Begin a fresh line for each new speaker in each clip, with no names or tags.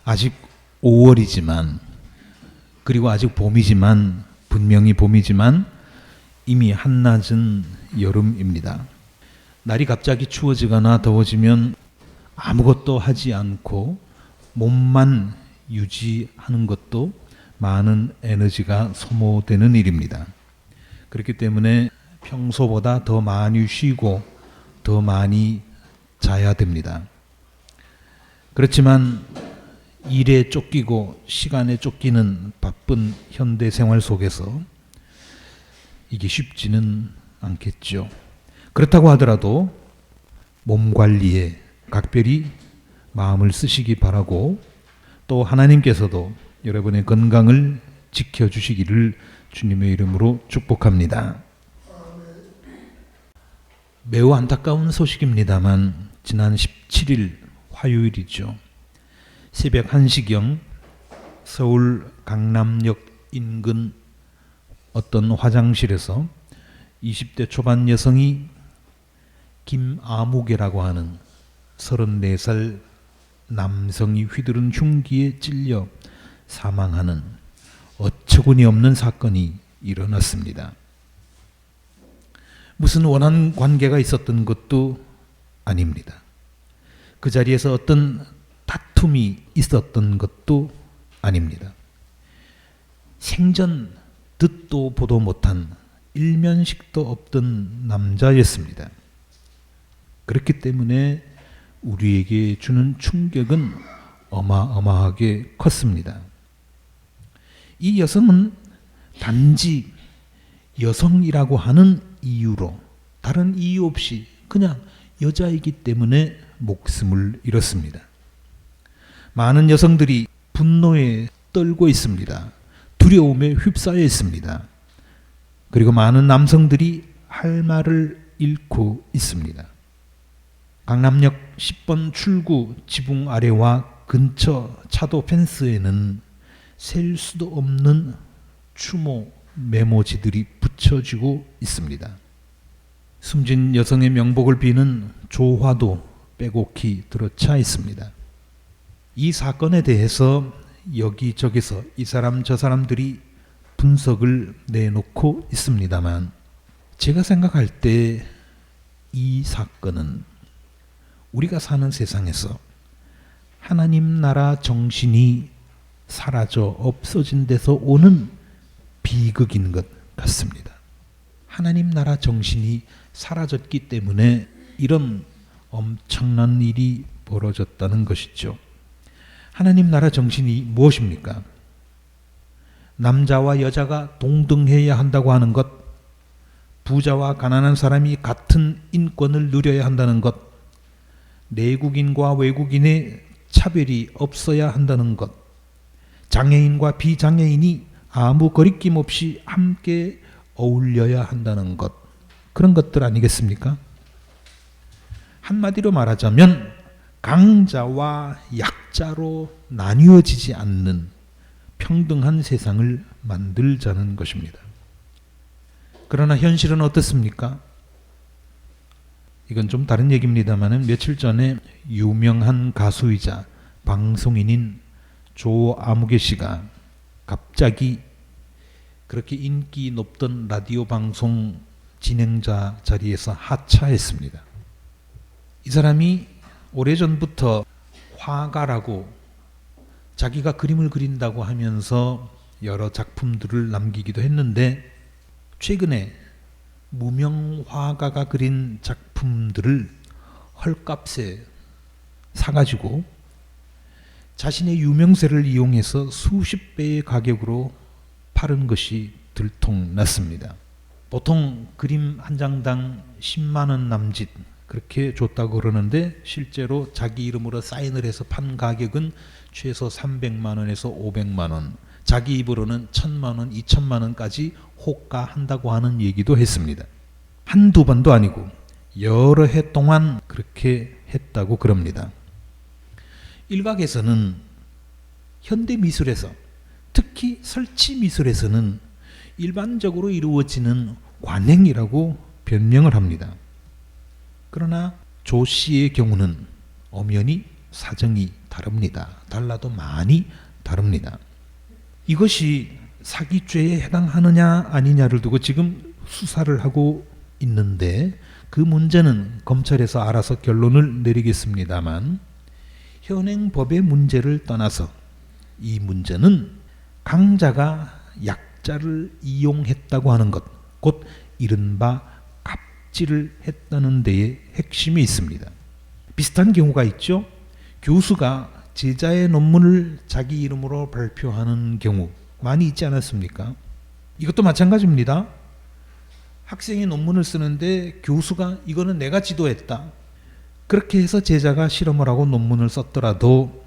아직 5월이지만, 그리고 아직 봄이지만, 분명히 봄이지만 이미 한낮은 여름입니다. 날이 갑자기 추워지거나 더워지면 아무것도 하지 않고 몸만 유지하는 것도 많은 에너지가 소모되는 일입니다. 그렇기 때문에 평소보다 더 많이 쉬고 더 많이 자야 됩니다. 그렇지만 일에 쫓기고 시간에 쫓기는 바쁜 현대 생활 속에서 이게 쉽지는 않겠죠. 그렇다고 하더라도 몸 관리에 각별히 마음을 쓰시기 바라고, 또 하나님께서도 여러분의 건강을 지켜주시기를 주님의 이름으로 축복합니다. 매우 안타까운 소식입니다만 지난 17일 화요일이죠. 새벽 1시경 서울 강남역 인근 어떤 화장실에서 20대 초반 여성이 김아무개라고 하는 34살 남성이 휘두른 흉기에 찔려 사망하는 어처구니 없는 사건이 일어났습니다. 무슨 원한 관계가 있었던 것도 아닙니다. 그 자리에서 어떤 다툼이 있었던 것도 아닙니다. 생전 듣도 보도 못한 일면식도 없던 남자였습니다. 그렇기 때문에 우리에게 주는 충격은 어마어마하게 컸습니다. 이 여성은 단지 여성이라고 하는 이유로, 다른 이유 없이 그냥 여자이기 때문에 목숨을 잃었습니다. 많은 여성들이 분노에 떨고 있습니다. 두려움에 휩싸여 있습니다. 그리고 많은 남성들이 할 말을 잃고 있습니다. 강남역 10번 출구 지붕 아래와 근처 차도 펜스에는 셀 수도 없는 추모 메모지들이 붙여지고 있습니다. 숨진 여성의 명복을 비는 조화도 빼곡히 들어차 있습니다. 이 사건에 대해서 여기저기서 이 사람 저 사람들이 분석을 내놓고 있습니다만, 제가 생각할 때 이 사건은 우리가 사는 세상에서 하나님 나라 정신이 사라져 없어진 데서 오는 비극인 것 같습니다. 하나님 나라 정신이 사라졌기 때문에 이런 엄청난 일이 벌어졌다는 것이죠. 하나님 나라 정신이 무엇입니까? 남자와 여자가 동등해야 한다고 하는 것, 부자와 가난한 사람이 같은 인권을 누려야 한다는 것, 내국인과 외국인의 차별이 없어야 한다는 것, 장애인과 비장애인이 아무 거리낌 없이 함께 어울려야 한다는 것, 그런 것들 아니겠습니까? 한마디로 말하자면 강자와 약자로 나뉘어지지 않는 평등한 세상을 만들자는 것입니다. 그러나 현실은 어떻습니까? 이건 좀 다른 얘기입니다만 며칠 전에 유명한 가수이자 방송인인 조아무개 씨가 갑자기 그렇게 인기 높던 라디오 방송 진행자 자리에서 하차했습니다. 이 사람이 오래전부터 화가라고 자기가 그림을 그린다고 하면서 여러 작품들을 남기기도 했는데, 최근에 무명 화가가 그린 작품들을 헐값에 사가지고 자신의 유명세를 이용해서 수십 배의 가격으로 파는 것이 들통났습니다. 보통 그림 한 장당 10만 원 남짓 그렇게 줬다고 그러는데, 실제로 자기 이름으로 사인을 해서 판 가격은 최소 300만 원에서 500만 원, 자기 입으로는 1000만 원, 2000만 원까지 호가한다고 하는 얘기도 했습니다. 한두 번도 아니고 여러 해 동안 그렇게 했다고 그럽니다. 일각에서는 현대 미술에서, 특히 설치 미술에서는 일반적으로 이루어지는 관행이라고 변명을 합니다. 그러나 조 씨의 경우는 엄연히 사정이 다릅니다. 달라도 많이 다릅니다. 이것이 사기죄에 해당하느냐 아니냐를 두고 지금 수사를 하고 있는데 그 문제는 검찰에서 알아서 결론을 내리겠습니다만 현행 법의 문제를 떠나서 이 문제는 강자가 약자를 이용했다고 하는 것, 곧 이른바 갑질을 했다는 데에 핵심이 있습니다. 비슷한 경우가 있죠. 교수가 제자의 논문을 자기 이름으로 발표하는 경우 많이 있지 않았습니까? 이것도 마찬가지입니다. 학생이 논문을 쓰는데 교수가 이거는 내가 지도했다. 그렇게 해서 제자가 실험을 하고 논문을 썼더라도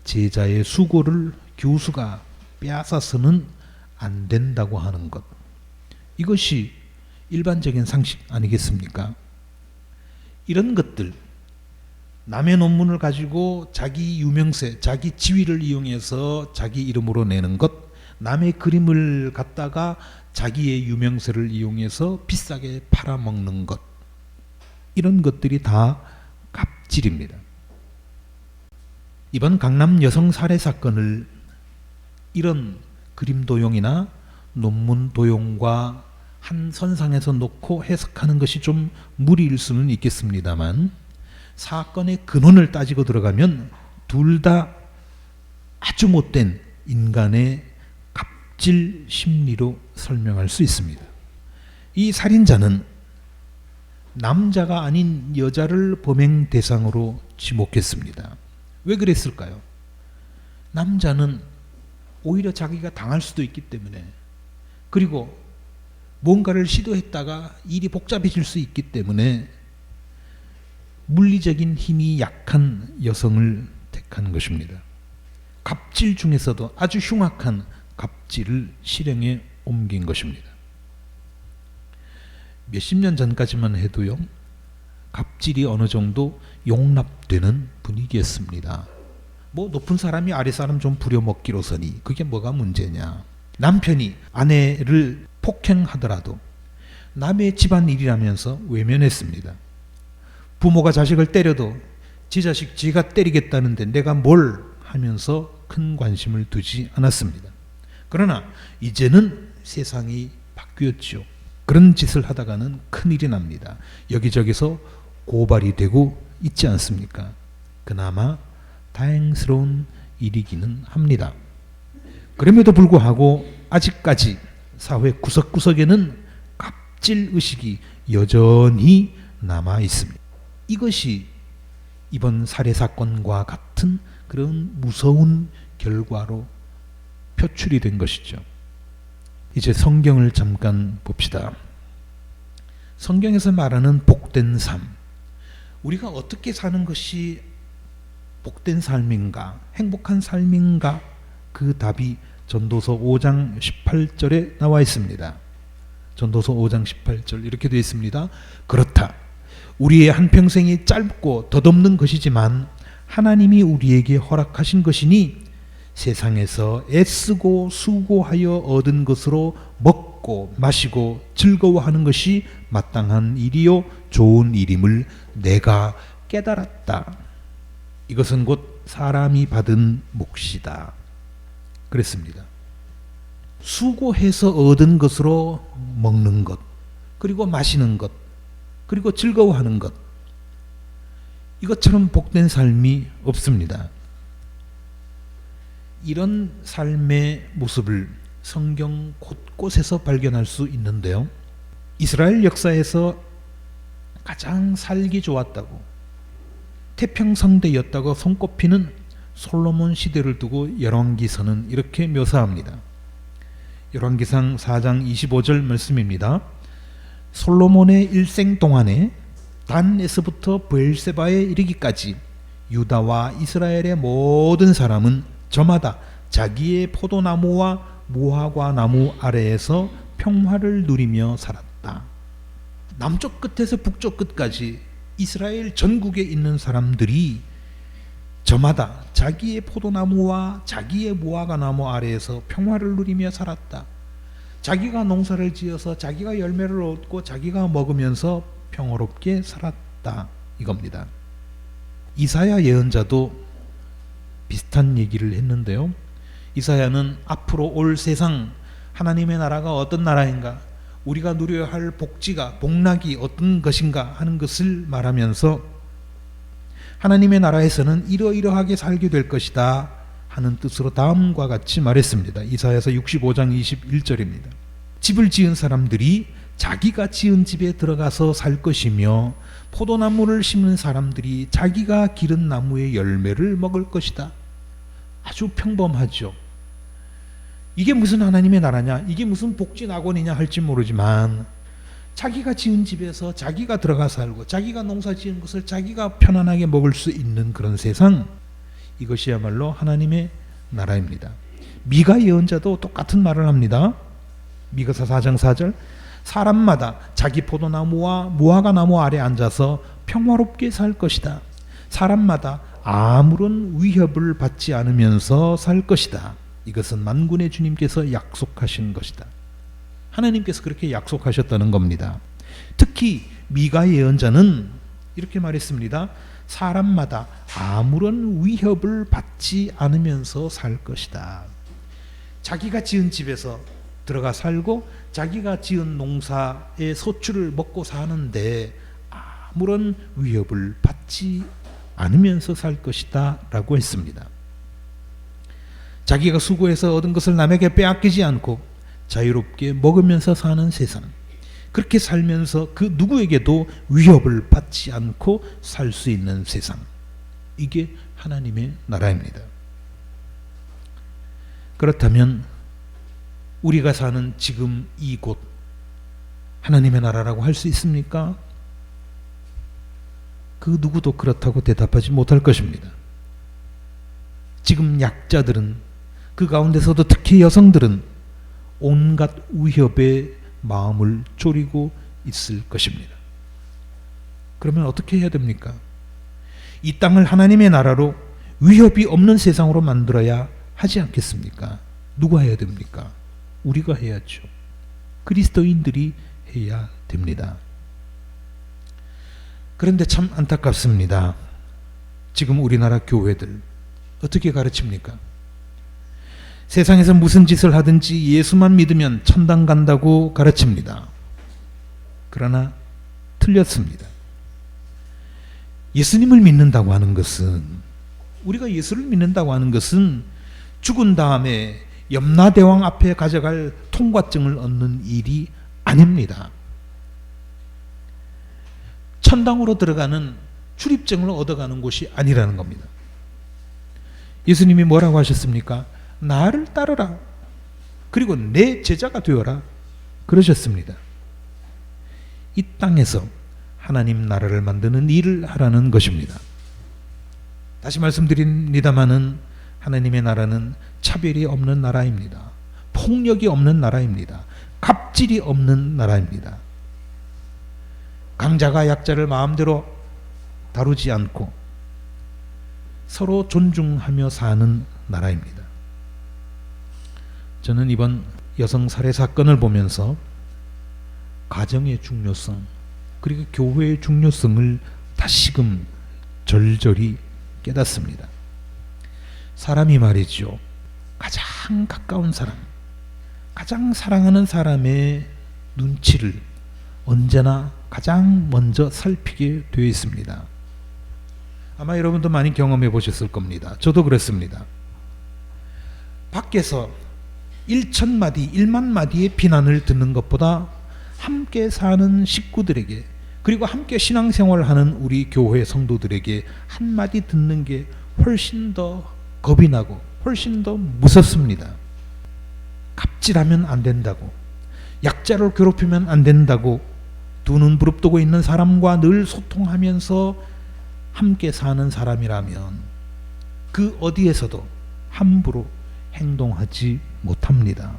제자의 수고를 교수가 빼앗아서는 안 된다고 하는 것. 이것이 일반적인 상식 아니겠습니까? 이런 것들, 남의 논문을 가지고 자기 유명세, 자기 지위를 이용해서 자기 이름으로 내는 것, 남의 그림을 갖다가 자기의 유명세를 이용해서 비싸게 팔아먹는 것, 이런 것들이 다 갑질입니다. 이번 강남 여성 살해 사건을 이런 그림 도용이나 논문 도용과 한 선상에서 놓고 해석하는 것이 좀 무리일 수는 있겠습니다만 사건의 근원을 따지고 들어가면 둘 다 아주 못된 인간의 갑질 심리로 설명할 수 있습니다. 이 살인자는 남자가 아닌 여자를 범행 대상으로 지목했습니다. 왜 그랬을까요? 남자는 오히려 자기가 당할 수도 있기 때문에, 그리고 뭔가를 시도했다가 일이 복잡해질 수 있기 때문에 물리적인 힘이 약한 여성을 택한 것입니다. 갑질 중에서도 아주 흉악한 갑질을 실행에 옮긴 것입니다. 몇십 년 전까지만 해도요, 갑질이 어느 정도 용납되는 분위기였습니다. 뭐 높은 사람이 아래 사람 좀 부려먹기로서니 그게 뭐가 문제냐. 남편이 아내를 폭행하더라도 남의 집안 일이라면서 외면했습니다. 부모가 자식을 때려도 지 자식 지가 때리겠다는데 내가 뭘 하면서 큰 관심을 두지 않았습니다. 그러나 이제는 세상이 바뀌었죠. 그런 짓을 하다가는 큰일이 납니다. 여기저기서 고발이 되고 있지 않습니까? 그나마 다행스러운 일이기는 합니다. 그럼에도 불구하고 아직까지 사회 구석구석에는 갑질 의식이 여전히 남아 있습니다. 이것이 이번 살해 사건과 같은 그런 무서운 결과로 표출이 된 것이죠. 이제 성경을 잠깐 봅시다. 성경에서 말하는 복된 삶, 우리가 어떻게 사는 것이 복된 삶인가, 행복한 삶인가, 그 답이 전도서 5장 18절에 나와 있습니다. 전도서 5장 18절 이렇게 되어 있습니다. 그렇다. 우리의 한평생이 짧고 덧없는 것이지만 하나님이 우리에게 허락하신 것이니 세상에서 애쓰고 수고하여 얻은 것으로 먹고 마시고 즐거워하는 것이 마땅한 일이요 좋은 일임을 내가 깨달았다. 이것은 곧 사람이 받은 몫이다. 그랬습니다. 수고해서 얻은 것으로 먹는 것, 그리고 마시는 것, 그리고 즐거워하는 것, 이것처럼 복된 삶이 없습니다. 이런 삶의 모습을 성경 곳곳에서 발견할 수 있는데요. 이스라엘 역사에서 가장 살기 좋았다고, 태평성대였다고 손꼽히는 솔로몬 시대를 두고 열왕기서는 이렇게 묘사합니다. 열왕기상 4장 25절 말씀입니다. 솔로몬의 일생 동안에 단에서부터 브엘세바에 이르기까지 유다와 이스라엘의 모든 사람은 저마다 자기의 포도나무와 무화과 나무 아래에서 평화를 누리며 살았다. 남쪽 끝에서 북쪽 끝까지 이스라엘 전국에 있는 사람들이 저마다 자기의 포도나무와 자기의 무화과 나무 아래에서 평화를 누리며 살았다. 자기가 농사를 지어서 자기가 열매를 얻고 자기가 먹으면서 평화롭게 살았다. 이겁니다. 이사야 예언자도 비슷한 얘기를 했는데요. 이사야는 앞으로 올 세상 하나님의 나라가 어떤 나라인가, 우리가 누려야 할 복지가, 복락이 어떤 것인가 하는 것을 말하면서 하나님의 나라에서는 이러이러하게 살게 될 것이다 하는 뜻으로 다음과 같이 말했습니다. 이사야서 65장 21절입니다. 집을 지은 사람들이 자기가 지은 집에 들어가서 살 것이며 포도나무를 심는 사람들이 자기가 기른 나무의 열매를 먹을 것이다. 아주 평범하죠. 이게 무슨 하나님의 나라냐, 이게 무슨 복지낙원이냐 할지 모르지만 자기가 지은 집에서 자기가 들어가 살고 자기가 농사 지은 것을 자기가 편안하게 먹을 수 있는 그런 세상, 이것이야말로 하나님의 나라입니다. 미가 예언자도 똑같은 말을 합니다. 미가서 4장 4절, 사람마다 자기 포도나무와 무화과나무 아래 앉아서 평화롭게 살 것이다. 사람마다 아무런 위협을 받지 않으면서 살 것이다. 이것은 만군의 주님께서 약속하신 것이다. 하나님께서 그렇게 약속하셨다는 겁니다. 특히 미가 예언자는 이렇게 말했습니다. 사람마다 아무런 위협을 받지 않으면서 살 것이다. 자기가 지은 집에서 들어가 살고 자기가 지은 농사의 소출을 먹고 사는데 아무런 위협을 받지 않으면서 살 것이다 라고 했습니다. 자기가 수고해서 얻은 것을 남에게 빼앗기지 않고 자유롭게 먹으면서 사는 세상, 그렇게 살면서 그 누구에게도 위협을 받지 않고 살 수 있는 세상, 이게 하나님의 나라입니다. 그렇다면 우리가 사는 지금 이곳 하나님의 나라라고 할 수 있습니까? 그 누구도 그렇다고 대답하지 못할 것입니다. 지금 약자들은, 그 가운데서도 특히 여성들은 온갖 위협에 마음을 졸이고 있을 것입니다. 그러면 어떻게 해야 됩니까? 이 땅을 하나님의 나라로 위협이 없는 세상으로 만들어야 하지 않겠습니까? 누가 해야 됩니까? 우리가 해야죠. 그리스도인들이 해야 됩니다. 그런데 참 안타깝습니다. 지금 우리나라 교회들 어떻게 가르칩니까? 세상에서 무슨 짓을 하든지 예수만 믿으면 천당 간다고 가르칩니다. 그러나 틀렸습니다. 예수님을 믿는다고 하는 것은, 우리가 예수를 믿는다고 하는 것은 죽은 다음에 염라대왕 앞에 가져갈 통과증을 얻는 일이 아닙니다. 천당으로 들어가는 출입증을 얻어가는 곳이 아니라는 겁니다. 예수님이 뭐라고 하셨습니까? 나를 따르라. 그리고 내 제자가 되어라. 그러셨습니다. 이 땅에서 하나님 나라를 만드는 일을 하라는 것입니다. 다시 말씀드립니다마는 하나님의 나라는 차별이 없는 나라입니다. 폭력이 없는 나라입니다. 갑질이 없는 나라입니다. 강자가 약자를 마음대로 다루지 않고 서로 존중하며 사는 나라입니다. 저는 이번 여성 살해 사건을 보면서 가정의 중요성, 그리고 교회의 중요성을 다시금 절절히 깨닫습니다. 사람이 말이죠, 가장 가까운 사람, 가장 사랑하는 사람의 눈치를 언제나 가장 먼저 살피게 되어 있습니다. 아마 여러분도 많이 경험해 보셨을 겁니다. 저도 그랬습니다. 밖에서 1,000마디, 1만 마디의 비난을 듣는 것보다 함께 사는 식구들에게, 그리고 함께 신앙생활을 하는 우리 교회 성도들에게 한마디 듣는 게 훨씬 더 겁이 나고 훨씬 더 무섭습니다. 갑질하면 안 된다고, 약자를 괴롭히면 안 된다고 두 눈 부릅뜨고 있는 사람과 늘 소통하면서 함께 사는 사람이라면 그 어디에서도 함부로 행동하지 못합니다.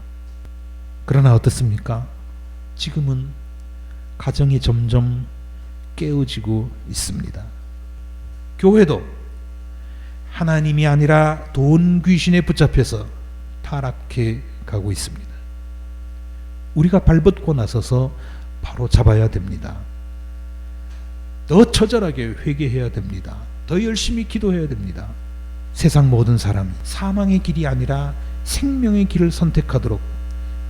그러나 어떻습니까? 지금은 가정이 점점 깨어지고 있습니다. 교회도 하나님이 아니라 돈 귀신에 붙잡혀서 타락해 가고 있습니다. 우리가 발벗고 나서서 바로 잡아야 됩니다. 더 처절하게 회개해야 됩니다. 더 열심히 기도해야 됩니다. 세상 모든 사람이 사망의 길이 아니라 생명의 길을 선택하도록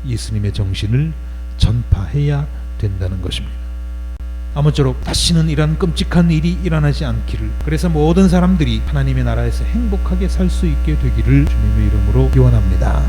예수님의 정신을 전파해야 된다는 것입니다. 아무쪼록 다시는 이런 끔찍한 일이 일어나지 않기를, 그래서 모든 사람들이 하나님의 나라에서 행복하게 살 수 있게 되기를 주님의 이름으로 기원합니다.